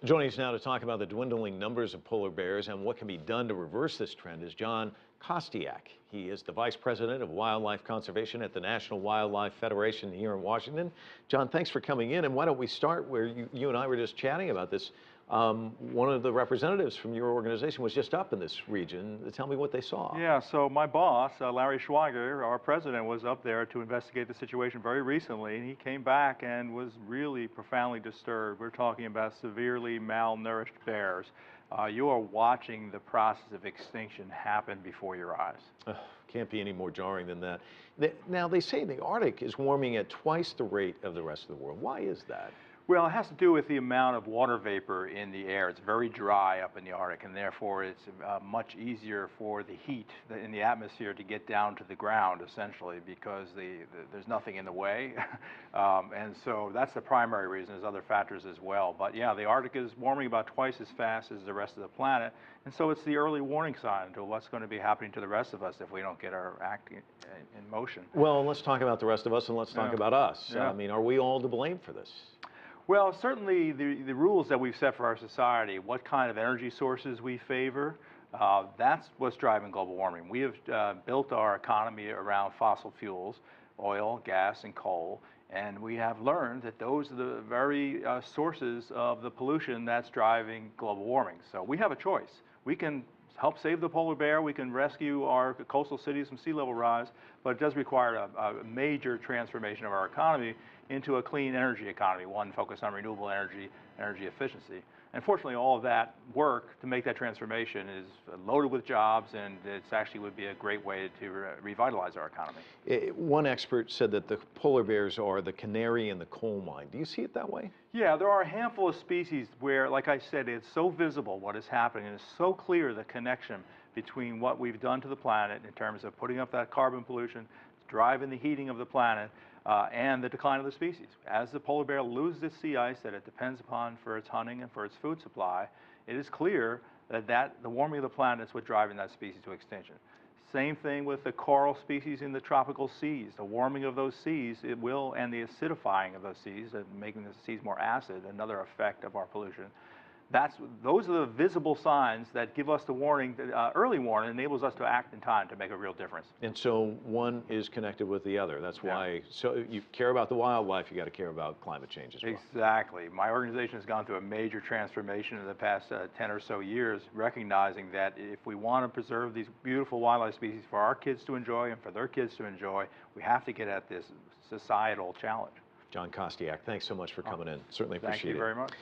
Joining us now to talk about the dwindling numbers of polar bears and what can be done to reverse this trend is John Kostyack. He is the Vice President of Wildlife Conservation at the National Wildlife Federation here in Washington. John, thanks for coming in. And why don't we start where you and I were just chatting about this. One of the representatives from your organization was just up in this region. Tell me what they saw. Yeah, so my boss, Larry Schweiger, our president, was up there to investigate the situation very recently, and he came back and was really profoundly disturbed. We're talking about severely malnourished bears. You are watching the process of extinction happen before your eyes. Can't be any more jarring than that. Now, they say the Arctic is warming at twice the rate of the rest of the world. Why is that? Well, it has to do with the amount of water vapor in the air. It's very dry up in the Arctic, and therefore it's much easier for the heat in the atmosphere to get down to the ground, essentially, because there's nothing in the way. And so that's the primary reason. There's other factors as well. But yeah, the Arctic is warming about twice as fast as the rest of the planet, and so it's the early warning sign to what's going to be happening to the rest of us if we don't get our act in motion. Well, let's talk about the rest of us, and let's talk about us. Yeah. I mean, are we all to blame for this? Well, certainly the rules that we've set for our society, what kind of energy sources we favor, that's what's driving global warming. We have built our economy around fossil fuels, oil, gas, and coal, and we have learned that those are the very sources of the pollution that's driving global warming. So we have a choice. We can help save the polar bear, we can rescue our coastal cities from sea level rise, but it does require a major transformation of our economy into a clean energy economy, one focused on renewable energy, energy efficiency. Unfortunately, all of that work to make that transformation is loaded with jobs, and it actually would be a great way to revitalize our economy. One expert said that the polar bears are the canary in the coal mine. Do you see it that way? Yeah, there are a handful of species where, like I said, it's so visible what is happening, and it's so clear the connection between what we've done to the planet in terms of putting up that carbon pollution, driving the heating of the planet, and the decline of the species. As the polar bear loses its sea ice that it depends upon for its hunting and for its food supply, it is clear that the warming of the planet is what's driving that species to extinction. Same thing with the coral species in the tropical seas. The warming of those seas, it will, and the acidifying of those seas, making the seas more acid, another effect of our pollution. Those are the visible signs that give us the warning, early warning, enables us to act in time to make a real difference. And so one is connected with the other. That's why, so you care about the wildlife, you got to care about climate change as well. Exactly. My organization has gone through a major transformation in the past 10 or so years, recognizing that if we want to preserve these beautiful wildlife species for our kids to enjoy and for their kids to enjoy, we have to get at this societal challenge. John Kostyack, thanks so much for coming in. Certainly appreciate it. Thank you very much.